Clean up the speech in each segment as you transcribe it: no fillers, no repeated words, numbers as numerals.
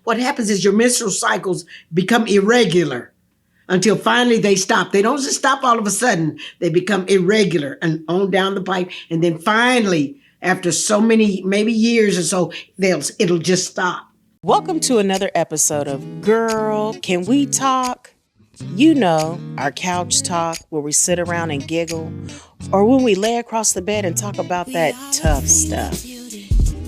what happens is your menstrual cycles become irregular until finally they stop. They don't just stop all of a sudden. They become irregular and on down the pipe. And then finally, after so many, maybe years or so, it'll just stop. Welcome to another episode of Girl, Can We Talk? You know, our couch talk where we sit around and giggle, or when we lay across the bed and talk about that tough stuff.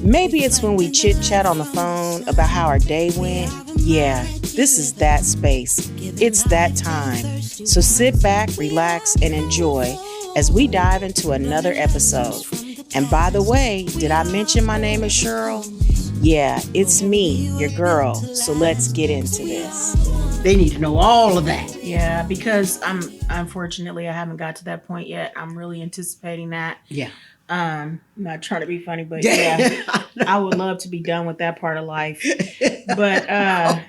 Maybe it's when we chit-chat on the phone about how our day went. Yeah, this is that space. It's that time. So sit back, relax, and enjoy as we dive into another episode. And by the way, did I mention my name is Cheryl? Yeah, it's me, your girl. So let's get into this. They need to know all of that. Yeah, because unfortunately I haven't got to that point yet. I'm really anticipating that. Yeah. Not trying to be funny, but yeah, I would love to be done with that part of life. But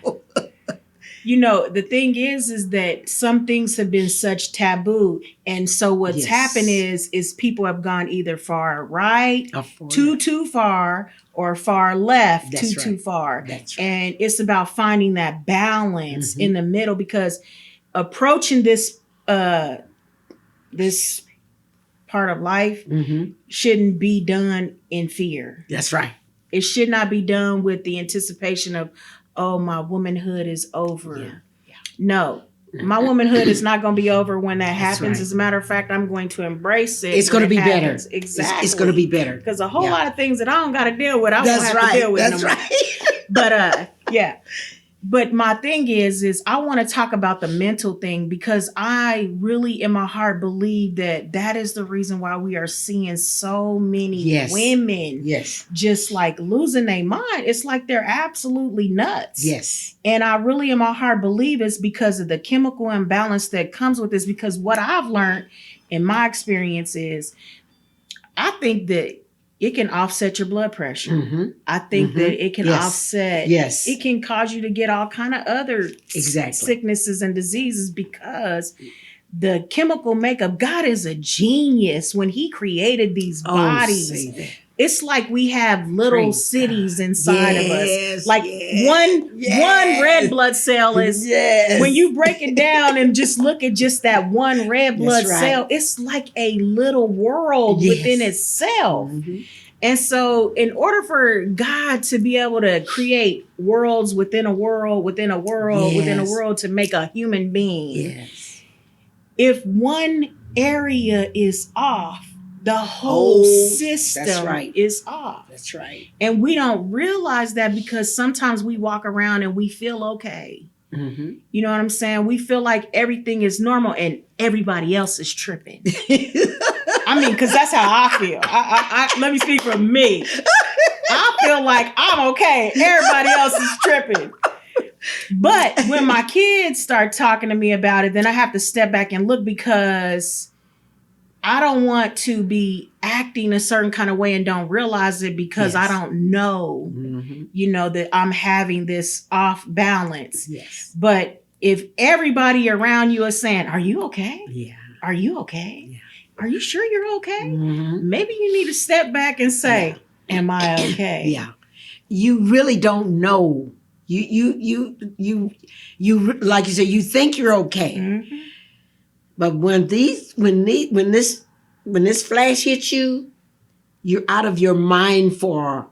you know, the thing is that some things have been such taboo, and so what's happened is people have gone either far right, too far, or far left, too far. That's right. And it's about finding that balance in the middle, because approaching this this part of life shouldn't be done in fear. That's right. It should not be done with the anticipation of, oh, my womanhood is over. Yeah. No, my womanhood is not going to be over when that happens. Right. As a matter of fact, I'm going to embrace it. It's going to be better. Exactly. It's going to be better. Because a whole lot of things that I don't got to deal with, I won't have to deal with. That's right. But yeah. But my thing is I want to talk about the mental thing, because I really in my heart believe that is the reason why we are seeing so many women just like losing their mind. It's like they're absolutely nuts. Yes. And I really in my heart believe it's because of the chemical imbalance that comes with this, because what I've learned in my experience is I think that it can offset your blood pressure. I think that it can offset. Yes. It can cause you to get all kind of other sicknesses and diseases, because the chemical makeup, God is a genius when he created these bodies. It's like we have little cities inside of us. Like one red blood cell is, when you break it down and just look at just that one red blood cell, it's like a little world within itself. And so in order for God to be able to create worlds within a world, within a world, within a world, to make a human being, if one area is off, the whole system is off. That's right. And we don't realize that, because sometimes we walk around and we feel okay. You know what I'm saying? We feel like everything is normal and everybody else is tripping. I mean, because that's how I feel. I let me speak for me. I feel like I'm okay. Everybody else is tripping. But when my kids start talking to me about it, then I have to step back and look, because I don't want to be acting a certain kind of way and don't realize it, because I don't know, you know, that I'm having this off balance. But if everybody around you is saying, are you okay? Yeah. Are you okay? Yeah. Are you sure you're okay? Maybe you need to step back and say, am I okay? Yeah. You really don't know. You like you say, you think you're okay. But when this flash hits you, you're out of your mind for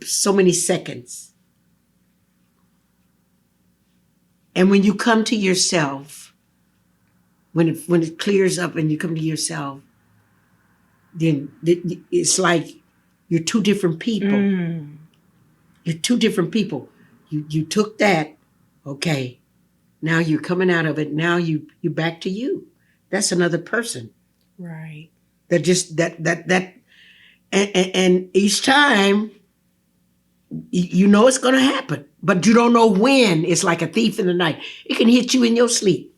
so many seconds. And when you come to yourself, when it clears up and you come to yourself, then it's like you're two different people. You're two different people. You took that, okay. Now you're coming out of it. Now you're back to you. That's another person. Right. That just and each time you know it's going to happen, but you don't know when. It's like a thief in the night. It can hit you in your sleep.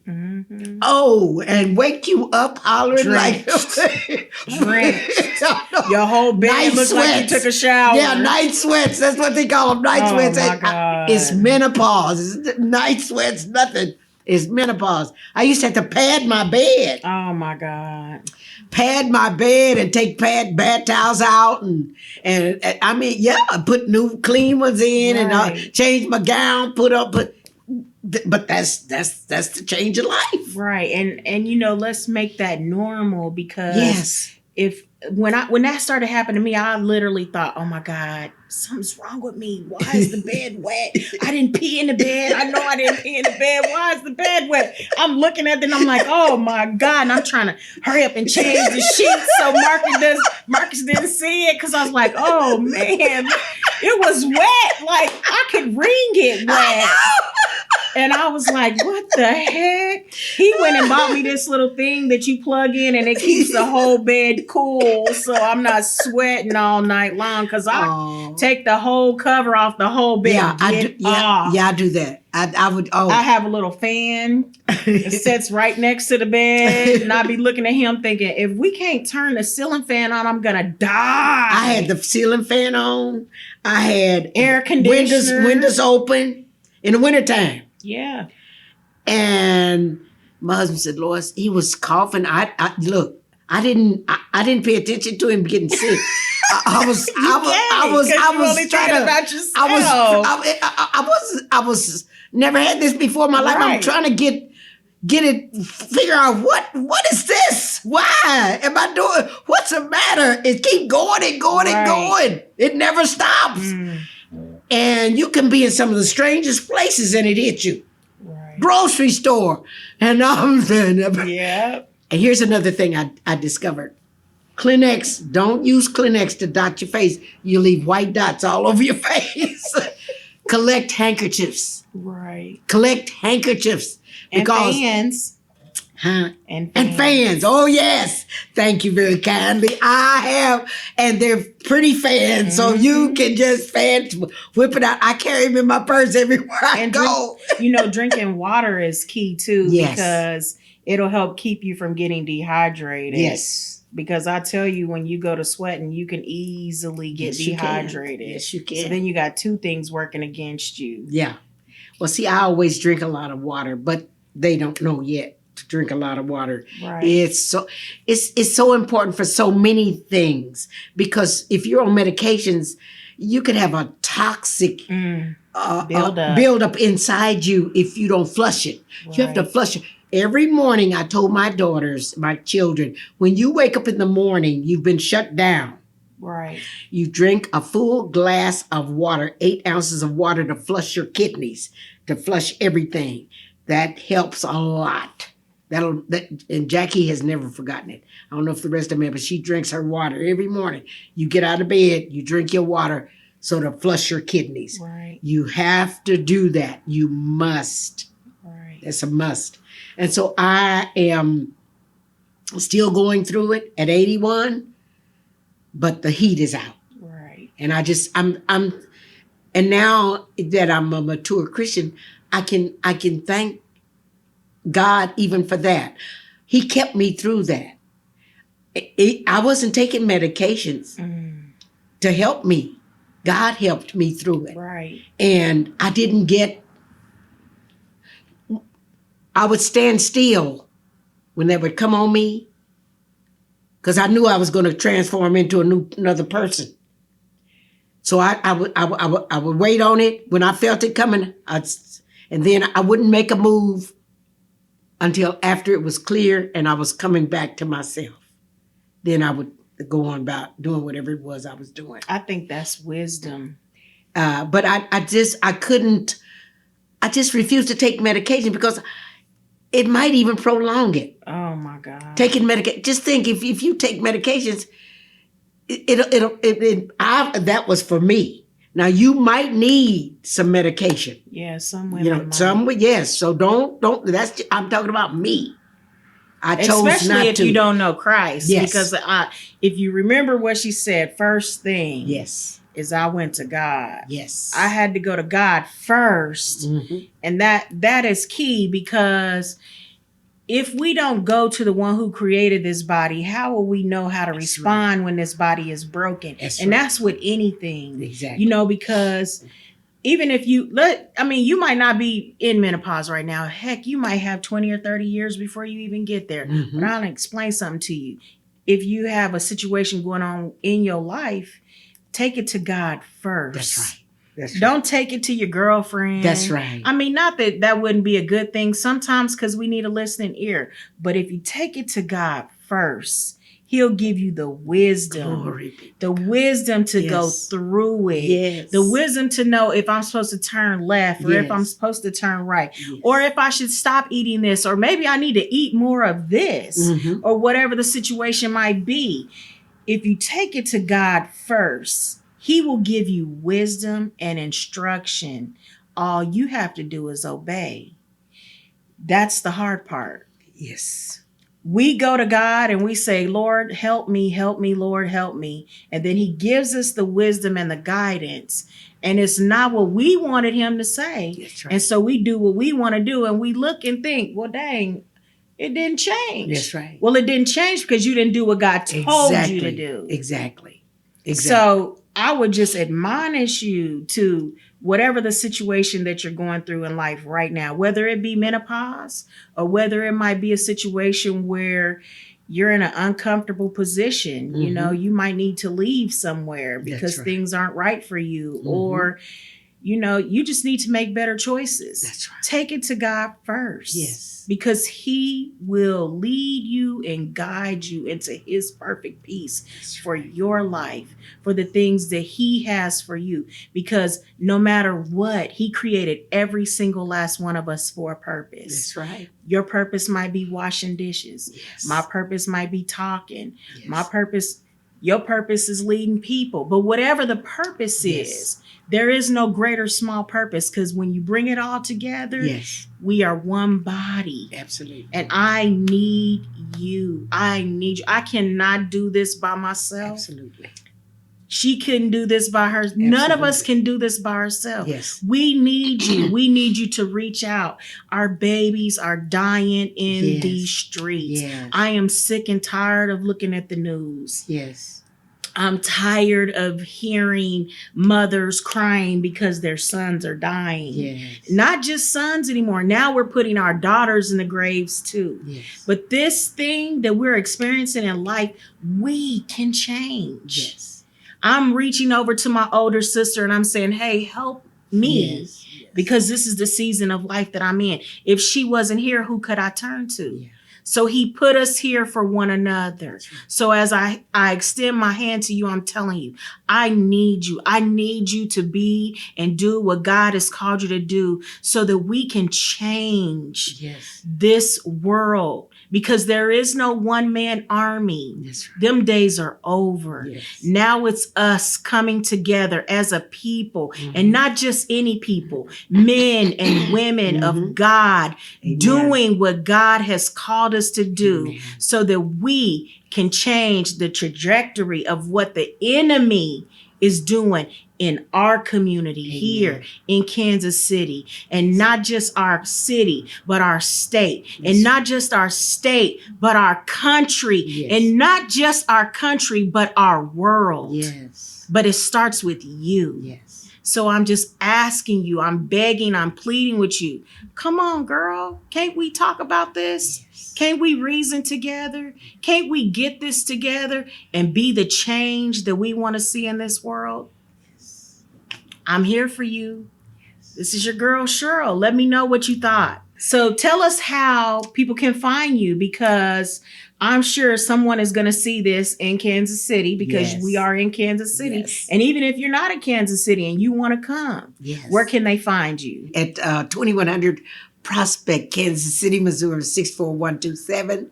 Oh, and wake you up hollering Drenched. like Drenched. Your whole bed looks like you took a shower. Yeah, night sweats. That's what they call them, night sweats. My God. It's menopause. It's night sweats, nothing. is menopause. I used to have to pad my bed. Oh my God. Pad my bed and take bad towels out and I mean, yeah, put new clean ones in and change my gown, but that's the change of life. Right. And let's make that normal, because yes. when that started happening to me, I literally thought, oh my God, something's wrong with me. Why is the bed wet? I didn't pee in the bed. I know I didn't pee in the bed. Why is the bed wet? I'm looking at it and I'm like, oh my God. And I'm trying to hurry up and change the sheets so Marcus didn't see it, because I was like, oh man, it was wet. Like I could wring it wet. And I was like, what the heck? He went and bought me this little thing that you plug in and it keeps the whole bed cool, so I'm not sweating all night long, because I take the whole cover off the whole bed. Yeah, I do that. I would. Oh, I have a little fan. It sits right next to the bed, and I be looking at him thinking, if we can't turn the ceiling fan on, I'm gonna die. I had the ceiling fan on. I had air conditioner, windows open in the wintertime. Yeah. And my husband said, Lois, he was coughing. I didn't pay attention to him getting sick. I was never had this before in my life. I'm trying to get it, figure out what is this? Why am I doing? What's the matter? It keep going and going and going. It never stops. And you can be in some of the strangest places and it hits you. Right. Grocery store. And I'm saying, yeah. And here's another thing I discovered. Kleenex, don't use Kleenex to dot your face. You leave white dots all over your face. Collect handkerchiefs. Right. Collect handkerchiefs. Because, and fans. Huh? And fans. Oh, yes. Thank you very kindly. I have, and they're pretty fans, so you can just whip it out. I carry them in my purse everywhere I go. Drinking water is key too, because it'll help keep you from getting dehydrated. Yes. Because I tell you, when you go to sweating, you can easily get dehydrated. Yes, you can. So then you got two things working against you. Yeah. Well, see, I always drink a lot of water, but they don't know yet to drink a lot of water. Right. It's so important for so many things, because if you're on medications, you could have a toxic build up inside you if you don't flush it. Right. You have to flush it. Every morning I told my daughters, my children, when you wake up in the morning, you've been shut down. Right. You drink a full glass of water, 8 ounces of water, to flush your kidneys, to flush everything. That helps a lot. And Jackie has never forgotten it. I don't know if the rest of them have, but she drinks her water every morning. You get out of bed, you drink your water so to flush your kidneys. Right. You have to do that. You must. Right. It's a must. And so I am still going through it at 81, but the heat is out. Right. And and now that I'm a mature Christian, I can thank God even for that. He kept me through that. I wasn't taking medications to help me. God helped me through it. Right. And I would stand still when they would come on me, because I knew I was going to transform into another person. So I would wait on it. When I felt it coming, and then I wouldn't make a move until after it was clear and I was coming back to myself. Then I would go on about doing whatever it was I was doing. I think that's wisdom. But I just refused to take medication because it might even prolong it. Oh my God. Taking medication. Just think, if you take medications, that was for me. Now you might need some medication. Yeah, some women. Yes. So don't. I'm talking about me. I chose especially not if to. You don't know Christ. Yes. Because if you remember what she said, first thing. Yes. Is I went to God. Yes. I had to go to God first. Mm-hmm. And that is key, because if we don't go to the one who created this body, how will we know how to respond when this body is broken? That's with anything. Exactly. Because even if you you might not be in menopause right now. Heck, you might have 20 or 30 years before you even get there. Mm-hmm. But I'll explain something to you. If you have a situation going on in your life, take it to God first. That's right. That's right. Don't take it to your girlfriend. That's right. I mean, not that that wouldn't be a good thing sometimes, because we need a listening ear. But if you take it to God first, He'll give you the wisdom. Glory be the wisdom to Yes. go through it. Yes. The wisdom to know if I'm supposed to turn left or if I'm Yes. supposed to turn right. Yes. Or if I should stop eating this, or maybe I need to eat more of this, Mhm. or whatever the situation might be. If you take it to God first, He will give you wisdom and instruction. All you have to do is obey. That's the hard part. Yes. We go to God and we say, Lord, help me, Lord, help me. And then He gives us the wisdom and the guidance. And it's not what we wanted Him to say. That's right. And so we do what we want to do, and we look and think, well, dang, it didn't change. That's right. Well, it didn't change because you didn't do what God told you to do. Exactly. So I would just admonish you to whatever the situation that you're going through in life right now, whether it be menopause or whether it might be a situation where you're in an uncomfortable position. You know, you might need to leave somewhere because things aren't right for you, or you just need to make better choices. That's right. Take it to God first. Yes. Because He will lead you and guide you into His perfect peace for your life, for the things that He has for you. Because no matter what, He created every single last one of us for a purpose. That's right. Your purpose might be washing dishes. Yes. My purpose might be talking. Yes. Your purpose is leading people. But whatever the purpose is, there is no greater small purpose, because when you bring it all together, we are one body. Absolutely. And I need you. I need you. I cannot do this by myself. Absolutely. She couldn't do this by herself. None of us can do this by ourselves. Yes. We need you. We need you to reach out. Our babies are dying in these streets. Yes. I am sick and tired of looking at the news. Yes. I'm tired of hearing mothers crying because their sons are dying. Yes. Not just sons anymore. Now we're putting our daughters in the graves too. Yes. But this thing that we're experiencing in life, we can change. Yes. I'm reaching over to my older sister and I'm saying, hey, help me. Yes. Yes. Because this is the season of life that I'm in. If she wasn't here, who could I turn to? Yeah. So He put us here for one another. Right. So as I extend my hand to you, I'm telling you, I need you. I need you to be and do what God has called you to do so that we can change this world. Because there is no one-man army. That's right. Them days are over. Yes. Now it's us coming together as a people, and not just any people, men and women of God, doing what God has called us to do, so that we can change the trajectory of what the enemy is doing in our community here in Kansas City. And not just our city, but our state. And not just our state, but our country. And not just our country, but our world. Yes. But it starts with you. Yes. So I'm just asking you, I'm begging, I'm pleading with you. Come on, girl. Can't we talk about this? Yes. Can't we reason together? Can't we get this together and be the change that we want to see in this world? I'm here for you. This is your girl, Cheryl. Let me know what you thought. So tell us how people can find you, because I'm sure someone is going to see this in Kansas City, because we are in Kansas City. Yes. And even if you're not in Kansas City and you want to come, where can they find you? At 2100 Prospect, Kansas City, Missouri, 64127.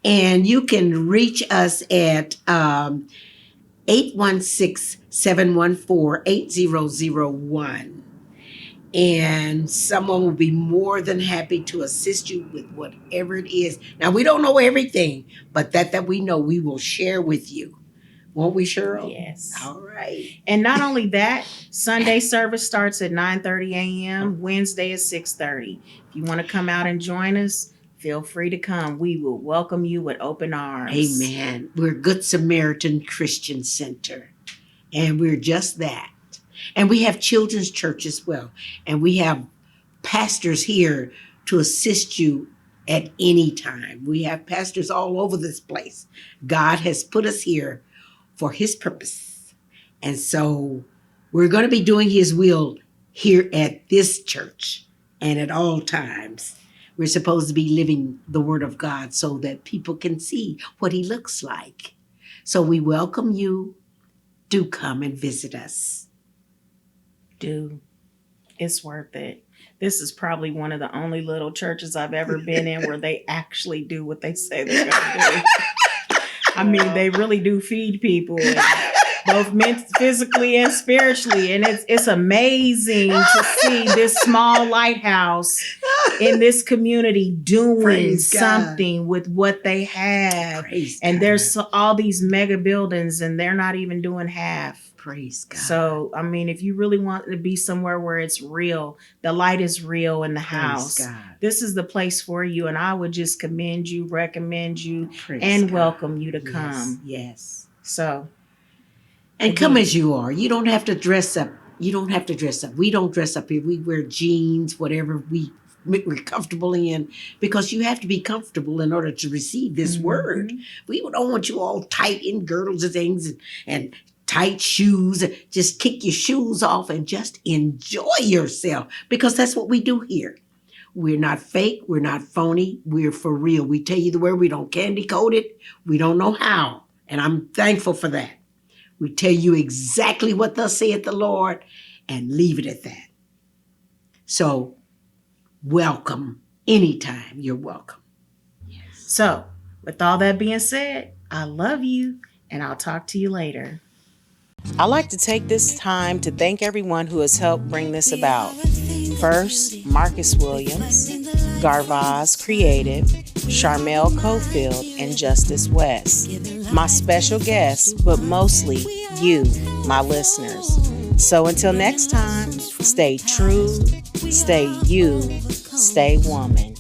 And you can reach us at 816-714-8001. And someone will be more than happy to assist you with whatever it is. Now, we don't know everything, but that we know, we will share with you. Won't we, Cheryl? Yes. All right. And not only that, Sunday service starts at 9:30 a.m. Wednesday at 6:30. If you want to come out and join us, feel free to come. We will welcome you with open arms. Amen. We're Good Samaritan Christian Center, and we're just that. And we have children's church as well. And we have pastors here to assist you at any time. We have pastors all over this place. God has put us here for his purpose. And so we're going to be doing his will here at this church and at all times. We're supposed to be living the word of God so that people can see what he looks like. So we welcome you. Do come and visit us. Do. It's worth it. This is probably one of the only little churches I've ever been in where they actually do what they say they're going to do. I mean, they really do feed people, both physically and spiritually. And it's amazing to see this small lighthouse in this community doing something with what they have. And there's all these mega buildings and they're not even doing half. Praise God. So, I mean, if you really want to be somewhere where it's real, the light is real in the house. This is the place for you. And I would just commend you, recommend you, and welcome you to come. Yes. So. And come as you are. You don't have to dress up. You don't have to dress up. We don't dress up here. We wear jeans, whatever we're comfortable in, because you have to be comfortable in order to receive this word. We don't want you all tight in girdles and things and tight shoes. Just kick your shoes off and just enjoy yourself, because that's what we do here. We're not fake. We're not phony. We're for real. We tell you the word. We don't candy coat it. We don't know how. And I'm thankful for that. We tell you exactly what thus saith the Lord and leave it at that. So welcome. Anytime you're welcome. Yes. So with all that being said, I love you and I'll talk to you later. I'd like to take this time to thank everyone who has helped bring this about. First, Marcus Williams, Garvaz Creative, Charmel Cofield, and Justice West. My special guests, but mostly you, my listeners. So until next time, stay true, stay you, stay woman.